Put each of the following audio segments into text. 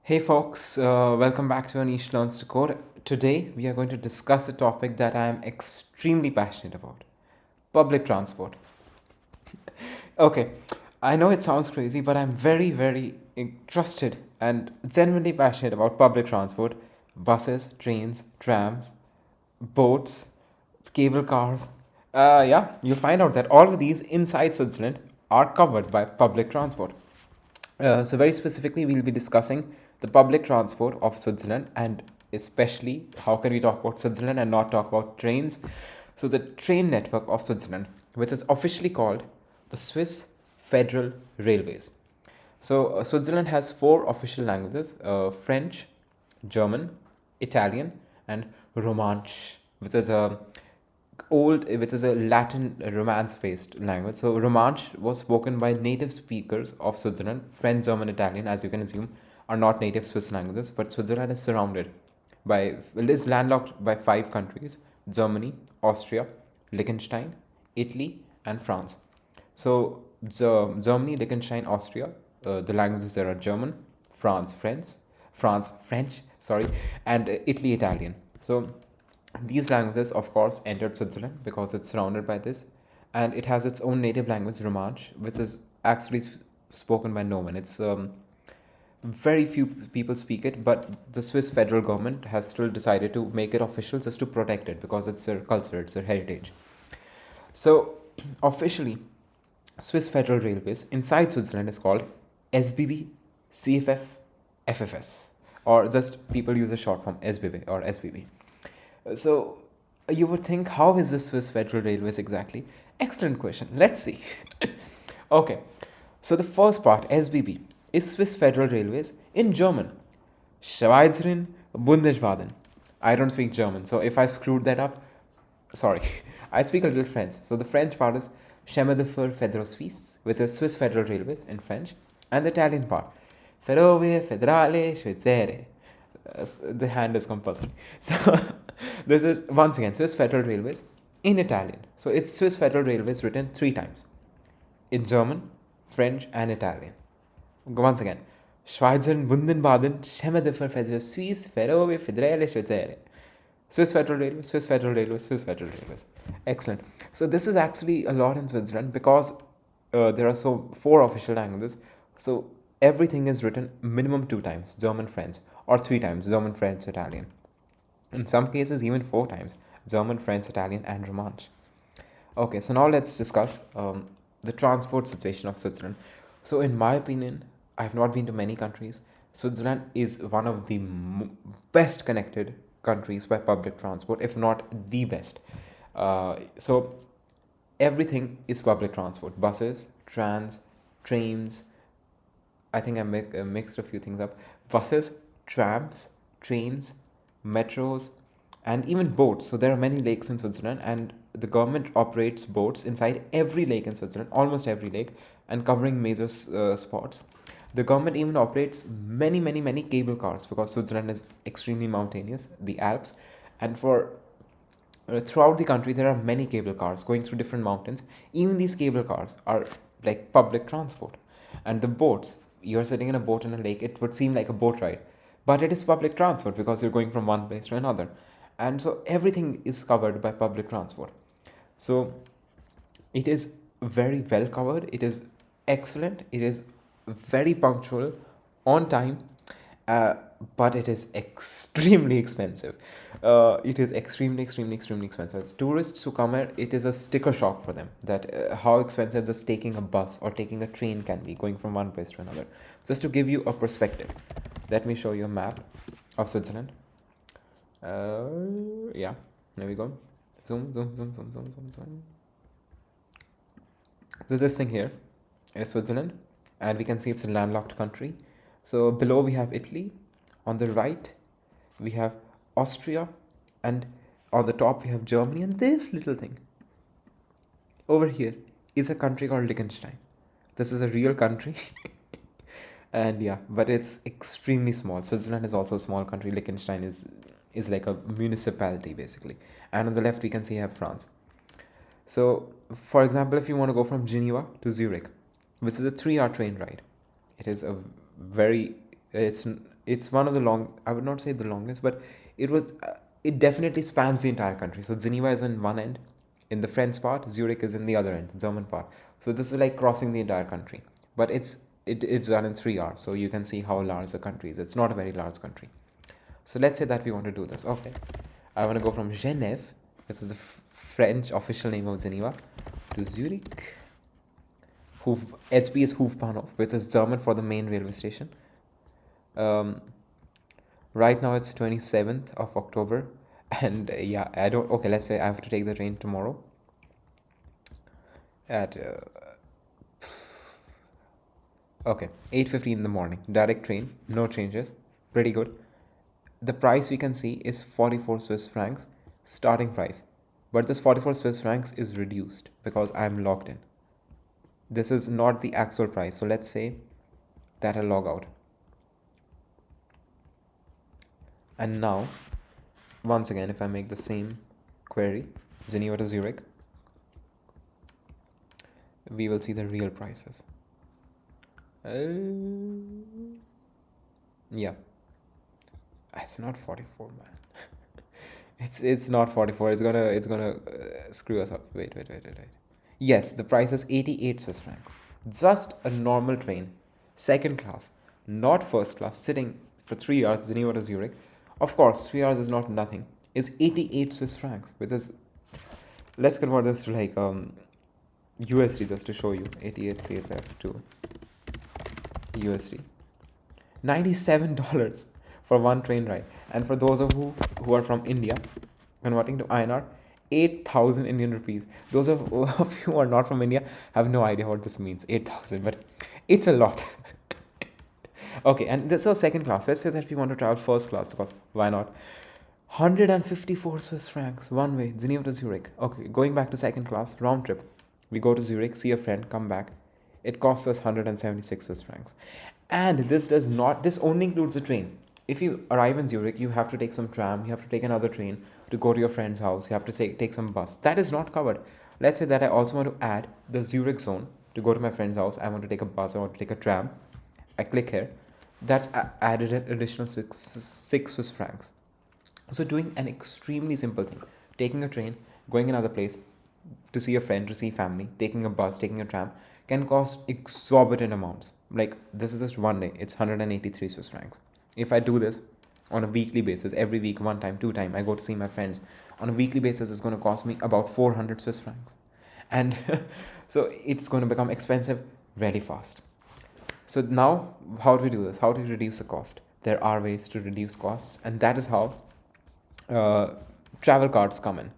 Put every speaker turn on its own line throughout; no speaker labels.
Hey folks, welcome back to Anish Learns to Code. Today we are going to discuss a topic that I am extremely passionate about: public transport. Okay, I know it sounds crazy, but I'm very trusted and genuinely passionate about public transport: buses, trains, trams, boats, cable cars. Yeah, you'll find out that all of these inside Switzerland are covered by public transport. So very specifically, we'll be discussing the public transport of Switzerland, and especially how can we talk about Switzerland and not talk about trains. So the train network of Switzerland, which is officially called the Swiss Federal Railways. So Switzerland has four official languages: French, German, Italian, and Romansh, which is a Latin Romance-based language. So Romansh was spoken by native speakers of Switzerland. French, German, Italian, as you can assume, are not native Swiss languages, but Switzerland is surrounded is landlocked by five countries: Germany, Austria, Liechtenstein, Italy, and France. So Germany, Liechtenstein, Austria, the languages there are German, France, French, sorry, and Italy, Italian. So these languages, of course, entered Switzerland because it's surrounded by this, and it has its own native language, Romansh, which is actually spoken by no one. It's very few people speak it, but the Swiss federal government has still decided to make it official just to protect it because it's their culture, it's their heritage. So, officially, Swiss Federal Railways inside Switzerland is called SBB CFF FFS, or just people use a short form SBB or SBB. So you would think, how is this Swiss Federal Railways exactly? Excellent question. Let's see. Okay, so the first part, SBB, is Swiss Federal Railways in German. Schweizerin Bundesbahnen. I don't speak German, so if I screwed that up, sorry. I speak a little French. So the French part is Chemin de Fer Fédéraux Suisse, which is Swiss Federal Railways in French, and the Italian part, Ferrovie Federale Svizzere. The hand is compulsory. So this is once again Swiss Federal Railways in Italian. So it's Swiss Federal Railways written three times in German, French, and Italian. Once again, Schweizer Bundenbaden Chemin de Fer Fédéraux Suisse Ferrovie Federale Svizzere. Swiss Federal Railways, Swiss Federal Railways, Swiss Federal Railways. Excellent. So this is actually a lot in Switzerland because there are four official languages. So everything is written minimum two times, German, French, or three times, German, French, Italian. In some cases, even four times, German, French, Italian, and Romansh. Okay, so now let's discuss the transport situation of Switzerland. So in my opinion, I have not been to many countries. Switzerland is one of the best connected countries by public transport, if not the best. So everything is public transport: buses, trams, trains. I think I mixed a few things up. Buses, trams, trains, metros, and even boats. So there are many lakes in Switzerland, and the government operates boats inside every lake in Switzerland, almost every lake, and covering major spots. The government even operates many cable cars because Switzerland is extremely mountainous, the Alps, and for throughout the country there are many cable cars going through different mountains. Even these cable cars are like public transport. And the boats, you're sitting in a boat in a lake, it would seem like a boat ride, but it is public transport because you're going from one place to another. And so everything is covered by public transport. So it is very well covered, it is excellent, it is very punctual, on time, but it is extremely expensive. It is extremely expensive. As tourists who come here, it is a sticker shock for them that how expensive just taking a bus or taking a train can be, going from one place to another. Just to give you a perspective, let me show you a map of Switzerland. Yeah, there we go. Zoom. So this thing here is Switzerland, and we can see it's a landlocked country. So below we have Italy, on the right we have Austria, and on the top we have Germany, and this little thing over here is a country called Liechtenstein. This is a real country. And yeah, but it's extremely small. Switzerland is also a small country. Liechtenstein is like a municipality basically. And on the left we can see have France. So for example, if you want to go from Geneva to Zurich, which is a 3-hour train ride, it is a very it's It's one of the I would not say the longest, but it definitely spans the entire country. So Geneva is on one end, in the French part, Zurich is in the other end, the German part. So this is like crossing the entire country. But it's done in 3 hours, so you can see how large the country is. It's not a very large country. So let's say that we want to do this. Okay, I want to go from Genève, this is the French official name of Geneva, to Zurich. HB is Hofbahnhof, which is German for the main railway station. Right now it's 27th of October, and yeah, okay, let's say I have to take the train tomorrow at okay, 8:15 in the morning, direct train, no changes, pretty good. The price we can see is 44 Swiss francs, starting price, but this 44 Swiss francs is reduced because I'm logged in. This is not the actual price, so let's say that I log out. And now, once again, if I make the same query, Geneva to Zurich, we will see the real prices. Yeah, it's not 44, man. it's not 44. It's gonna screw us up. Wait. Yes, the price is 88 Swiss francs. Just a normal train, second class, not first class, sitting for 3 hours, Geneva to Zurich. Of course, 3 hours is not nothing. Is 88 Swiss francs, which is, let's convert this to like USD just to show you. 88 CFF to USD. $97 for one train ride. And for those of who are from India, converting to INR, 8,000 Indian rupees. Those of you who are not from India have no idea what this means, 8,000, but it's a lot. Okay, and this is second class. Let's say that we want to travel first class, because why not? 154 Swiss francs one way, Geneva to Zurich. Okay, going back to second class, round trip. We go to Zurich, see a friend, come back. It costs us 176 Swiss francs. And this only includes the train. If you arrive in Zurich, you have to take some tram, you have to take another train to go to your friend's house, you have to take some bus. That is not covered. Let's say that I also want to add the Zurich zone to go to my friend's house. I want to take a bus, I want to take a tram. I click here. That's added an additional 6 Swiss francs. So doing an extremely simple thing, taking a train, going another place to see a friend, to see family, taking a bus, taking a tram, can cost exorbitant amounts. Like, this is just one day, it's 183 Swiss francs. If I do this on a weekly basis, every week, one time, two time, I go to see my friends, on a weekly basis, it's going to cost me about 400 Swiss francs. And so it's going to become expensive really fast. So now, how do we do this? How do we reduce the cost? There are ways to reduce costs, and that is how travel cards come in.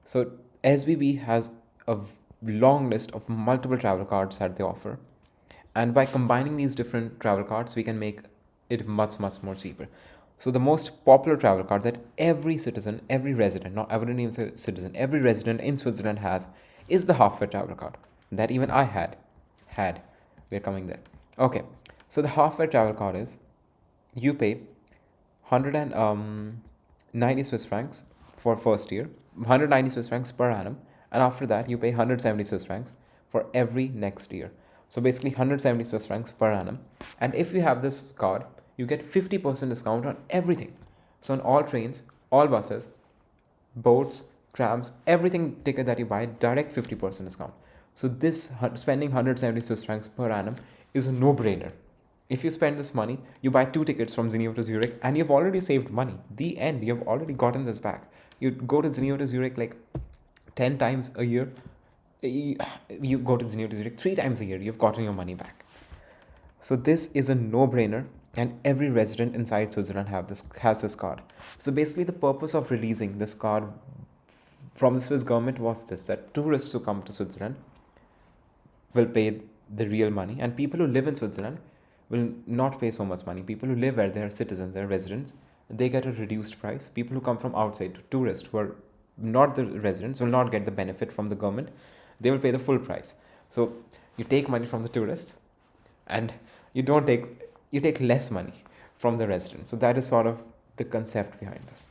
So SBB has a long list of multiple travel cards that they offer, and by combining these different travel cards, we can make it much more cheaper. So the most popular travel card that every citizen, every resident, not I wouldn't even say citizen, every resident in Switzerland has, is the half-fare travel card that even I had. We're coming there. Okay, so the half-fare travel card is, you pay 190 Swiss francs for first year, 190 Swiss francs per annum, and after that you pay 170 Swiss francs for every next year. So basically 170 Swiss francs per annum. And if you have this card, you get 50% discount on everything. So on all trains, all buses, boats, trams, everything ticket that you buy, direct 50% discount. So this spending 170 Swiss francs per annum is a no-brainer. If you spend this money, you buy 2 tickets from Geneva to Zurich, and you've already saved money. The end, you've already gotten this back. You go to Geneva to Zurich like 10 times a year. You go to Geneva to Zurich 3 times a year, you've gotten your money back. So this is a no-brainer, and every resident inside Switzerland has this card. So basically the purpose of releasing this card from the Swiss government was this, that tourists who come to Switzerland will pay the real money, and people who live in Switzerland will not pay so much money. People who live where they are citizens, they are residents, they get a reduced price. People who come from outside, tourists who are not the residents, will not get the benefit from the government. They will pay the full price. So you take money from the tourists, and you take less money from the residents. So that is sort of the concept behind this.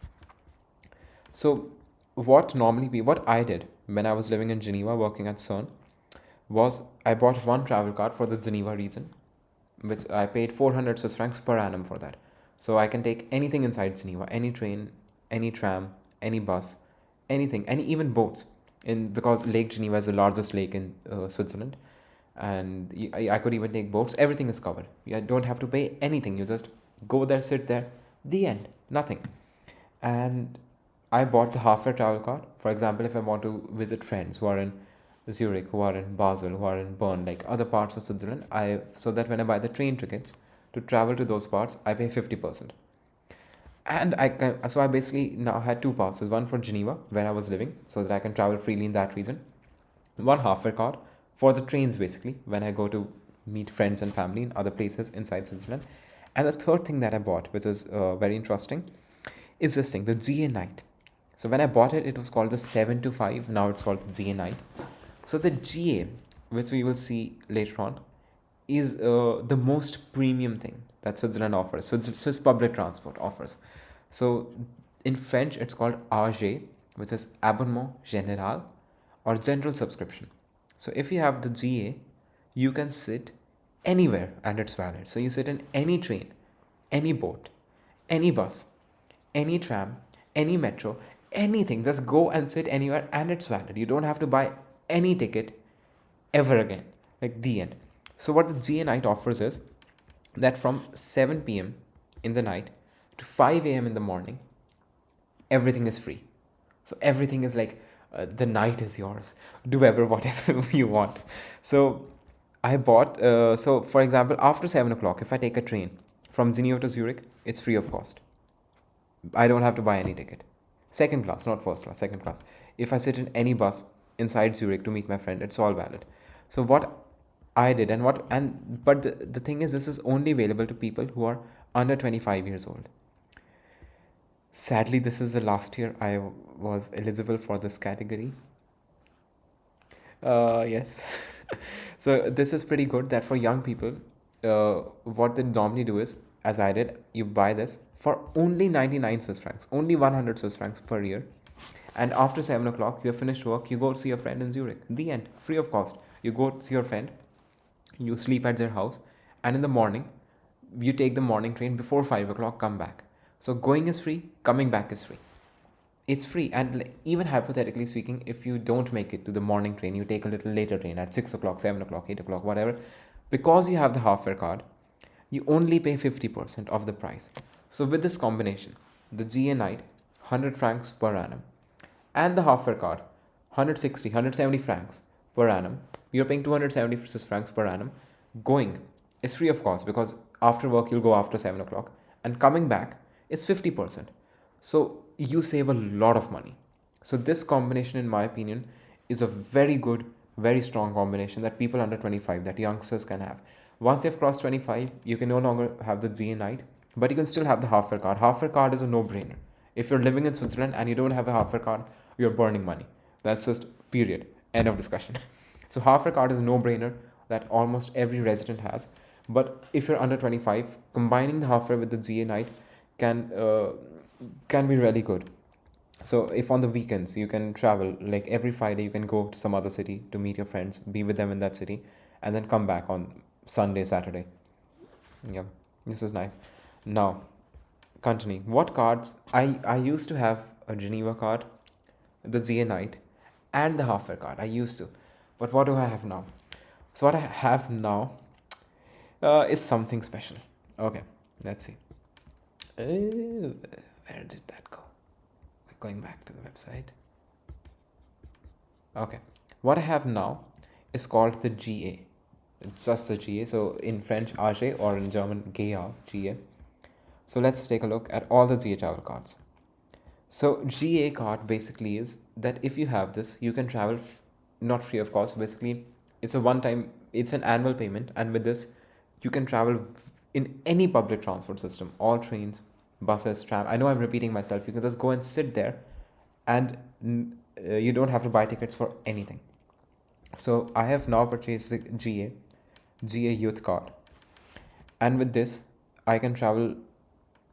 So what I did when I was living in Geneva working at CERN was I bought one travel card for the Geneva region, which I paid 400 Swiss francs per annum for that. So I can take anything inside Geneva, any train, any tram, any bus, anything, any even boats. Because Lake Geneva is the largest lake in Switzerland, and I could even take boats. Everything is covered. You don't have to pay anything. You just go there, sit there. The end. Nothing. And I bought the half-fare travel card. For example, if I want to visit friends who are in Zurich, who are in Basel, who are in Bern, like other parts of Switzerland, so that when I buy the train tickets to travel to those parts, I pay 50%. And so I basically now had two passes, one for Geneva, where I was living, so that I can travel freely in that region, one half-fare card for the trains, basically, when I go to meet friends and family in other places inside Switzerland. And the third thing that I bought, which is very interesting, is this thing, the GA Night. So when I bought it, it was called the 7 to 5. Now it's called the GA Night. So the GA, which we will see later on, is the most premium thing that Switzerland offers, Swiss public transport offers. So in French, it's called AG, which is Abonnement Général or General Subscription. So if you have the GA, you can sit anywhere and it's valid. So you sit in any train, any boat, any bus, any tram, any metro, anything. Just go and sit anywhere and it's valid. You don't have to buy any ticket ever again. Like the end. So what the GA Night offers is that from 7 p.m. in the night to 5 a.m. in the morning, everything is free. So everything is like the night is yours. Do whatever you want. So I bought, so for example, after 7 o'clock, if I take a train from Geneva to Zurich, it's free of cost. I don't have to buy any ticket. Second class, not first class, second class. If I sit in any bus inside Zurich to meet my friend, it's all valid. So what I did but the thing is, this is only available to people who are under 25 years old. Sadly, this is the last year I was eligible for this category. Yes. So this is pretty good that for young people, what they normally do is, as I did, you buy this for only 99 Swiss francs, only 100 Swiss francs per year. And after 7 o'clock, you're finished work, you go see your friend in Zurich. The end, free of cost. You go see your friend, you sleep at their house, and in the morning, you take the morning train before 5 o'clock, come back. So going is free, coming back is free. It's free. And even hypothetically speaking, if you don't make it to the morning train, you take a little later train at 6 o'clock, 7 o'clock, 8 o'clock, whatever, because you have the half-fare card, you only pay 50% of the price. So with this combination, the GA Night, 100 francs per annum, and the half-fare card, 160, 170 francs per annum, you're paying 270 Swiss francs per annum. Going is free of cost because after work, you'll go after 7 o'clock, and coming back is 50%. So you save a lot of money. So this combination, in my opinion, is a very good, very strong combination that people under 25, that youngsters can have. Once you've crossed 25, you can no longer have the GA Night, but you can still have the half-fare card. Half-fare card is a no-brainer. If you're living in Switzerland and you don't have a half-fare card, you're burning money. That's just period. End of discussion. So half-fare card is a no-brainer that almost every resident has. But if you're under 25, combining the half-fare with the GA Night can be really good. So if on the weekends you can travel, like every Friday you can go to some other city to meet your friends, be with them in that city, and then come back on Sunday, Saturday. Yeah, this is nice. Now, continuing. What cards? I used to have a Geneva card, the GA Night, and the half-fare card. I used to. But what do I have now? So what I have now is something special. Okay, let's see. Where did that go? Going back to the website. Okay, what I have now is called the GA. It's just the GA. So in French, AG, or in German, GA. So let's take a look at all the GA travel cards. So GA card basically is that if you have this, you can travel not free of cost. Basically, it's an annual payment, and with this, you can travel in any public transport system, all trains, buses, tram. I know I'm repeating myself. You can just go and sit there, and you don't have to buy tickets for anything. So I have now purchased the GA Youth card, and with this, I can travel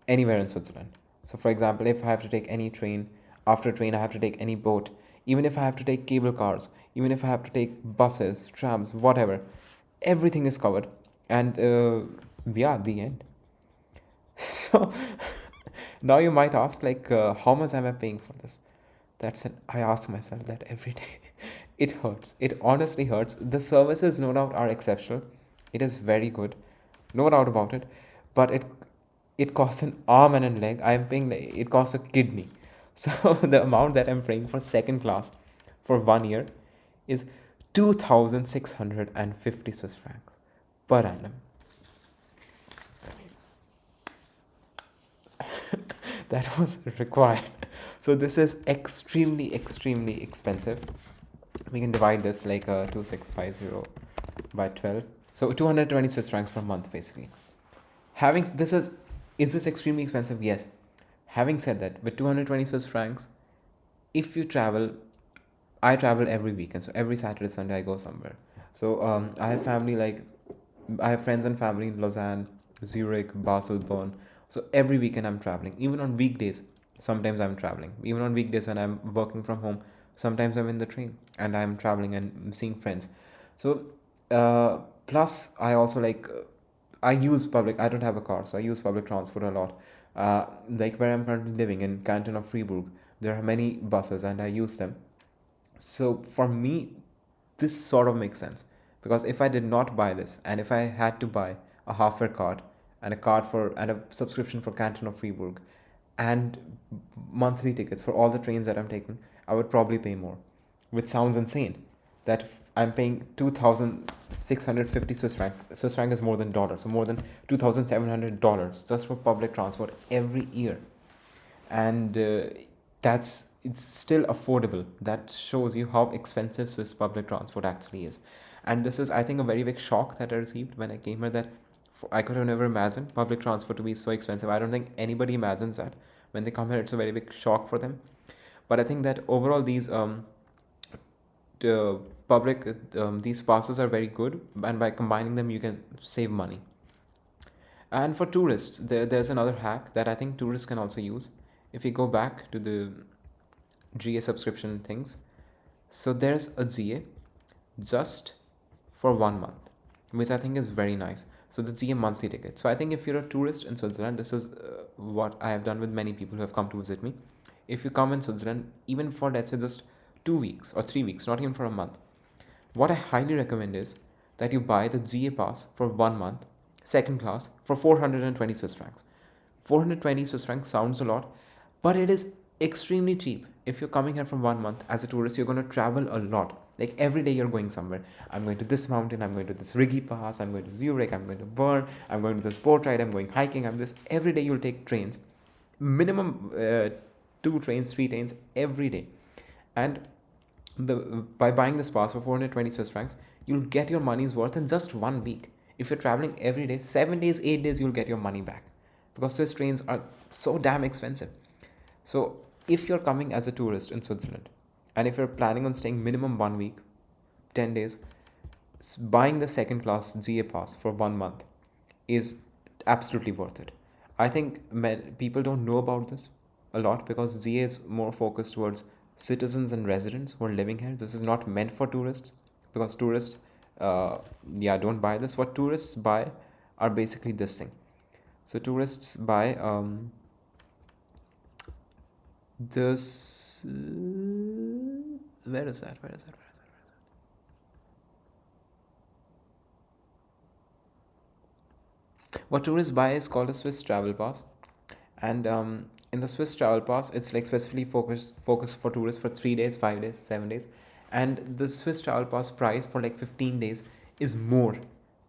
anywhere in Switzerland. So for example, if I have to take any train, after train I have to take any boat, even if I have to take cable cars, even if I have to take buses, trams, whatever, everything is covered. And yeah, the end. So now you might ask, like, how much am I paying for this? That's it. I ask myself that every day. It hurts. It honestly hurts. The services, no doubt, are exceptional. It is very good, no doubt about it. But it costs an arm and a leg. I'm paying. It costs a kidney. So the amount that I'm paying for second class for 1 year is 2,650 Swiss francs per annum. That was required. So this is extremely, extremely expensive. We can divide this like 2650 by 12. So 220 Swiss francs per month, basically. Having this is this extremely expensive? Yes. Having said that, with 220 Swiss francs, if you travel, I travel every weekend. So every Saturday, Sunday, I go somewhere. So I have family, like, I have friends and family in Lausanne, Zurich, Basel, Bern. So every weekend I'm traveling. Even on weekdays, sometimes I'm traveling. Even on weekdays when I'm working from home, sometimes I'm in the train and I'm traveling and seeing friends. So plus I also like I use public. I don't have a car, so I use public transport a lot. Like where I'm currently living in Canton of Fribourg, there are many buses and I use them. So for me, this sort of makes sense, because if I did not buy this and if I had to buy a half-fare card and a card for and a subscription for Canton of Fribourg and monthly tickets for all the trains that I'm taking, I would probably pay more, which sounds insane. That I'm paying 2,650 Swiss francs. Swiss franc is more than dollars, so more than $2,700 just for public transport every year, and it's still affordable. That shows you how expensive Swiss public transport actually is. And this is, I think, a very big shock that I received when I came here, that I could have never imagined public transport to be so expensive. I don't think anybody imagines that. When they come here, it's a very big shock for them. But I think that overall the public these passes are very good, and by combining them you can save money. And for tourists, there's another hack that I think tourists can also use. If you go back to the GA subscription things, so there's a GA just for 1 month, which I think is very nice. So the GA monthly ticket. So I think if you're a tourist in Switzerland, this is what I have done with many people who have come to visit me. If you come in Switzerland, even for, let's say, just 2 weeks or 3 weeks, not even for a month, what I highly recommend is that you buy the GA pass for 1 month, second class, for 420 Swiss francs. 420 Swiss francs sounds a lot, but it is extremely cheap. If you're coming here for 1 month as a tourist, you're going to travel a lot. Like every day you're going somewhere. I'm going to this mountain, I'm going to this Rigi Pass, I'm going to Zurich, I'm going to Bern, I'm going to this boat ride, I'm going hiking, I'm this. Every day you'll take trains. Minimum 2 trains, 3 trains every day. And by buying this pass for 420 Swiss francs, you'll get your money's worth in just 1 week. If you're traveling every day, 7 days, 8 days, you'll get your money back, because Swiss trains are so damn expensive. So if you're coming as a tourist in Switzerland, and if you're planning on staying minimum 1 week, 10 days, buying the second class GA pass for 1 month is absolutely worth it. I think people don't know about this a lot, because GA is more focused towards citizens and residents who are living here. This is not meant for tourists, because tourists, don't buy this. What tourists buy are basically this thing. So tourists buy this. Where is that? What tourists buy is called a Swiss travel pass, and in the Swiss travel pass, it's like specifically focused for tourists for 3 days, 5 days, 7 days, and the Swiss travel pass price for like 15 days is more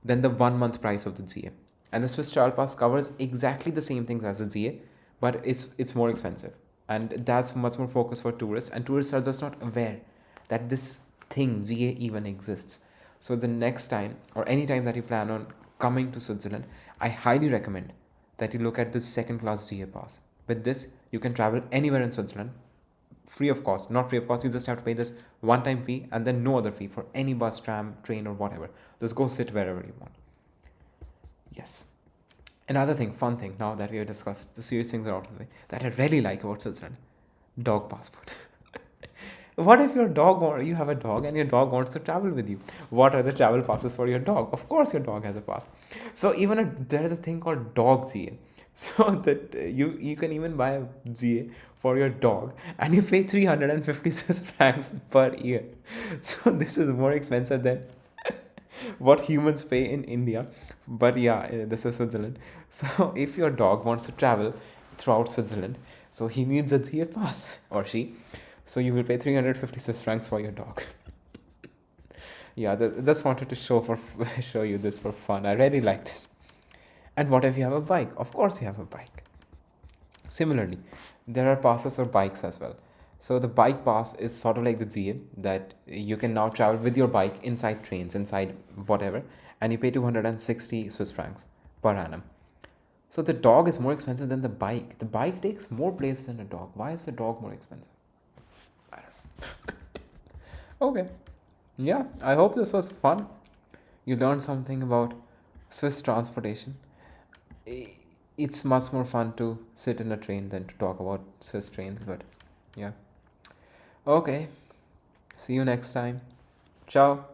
than the 1 month price of the GA. And the Swiss travel pass covers exactly the same things as the GA, but it's more expensive, and that's much more focused for tourists. And tourists are just not aware that this thing GA even exists. So the next time or any time that you plan on coming to Switzerland, I highly recommend that you look at the second class GA pass. With this, you can travel anywhere in Switzerland free of cost. Not free of cost, you just have to pay this one-time fee and then no other fee for any bus, tram, train, or whatever. Just go sit wherever you want. Yes. Another thing, fun thing, now that we have discussed the serious things are out of the way, that I really like about Switzerland: dog passport. What if you have a dog and your dog wants to travel with you? What are the travel passes for your dog? Of course, your dog has a pass. So there is a thing called dog GA. So that you can even buy a GA for your dog, and you pay 350 Swiss francs per year. So this is more expensive than what humans pay in India. But yeah, this is Switzerland. So if your dog wants to travel throughout Switzerland, so he needs a GA pass, or she, so you will pay 350 Swiss francs for your dog. Yeah, just wanted to show you this for fun. I really like this. And what if you have a bike? Of course you have a bike. Similarly, there are passes for bikes as well. So the bike pass is sort of like the GA, that you can now travel with your bike inside trains, inside whatever, and you pay 260 Swiss francs per annum. So the dog is more expensive than the bike. The bike takes more place than a dog. Why is the dog more expensive? I don't know. Okay. Yeah, I hope this was fun. You learned something about Swiss transportation. It's much more fun to sit in a train than to talk about Swiss trains, but yeah. Okay, see you next time. Ciao.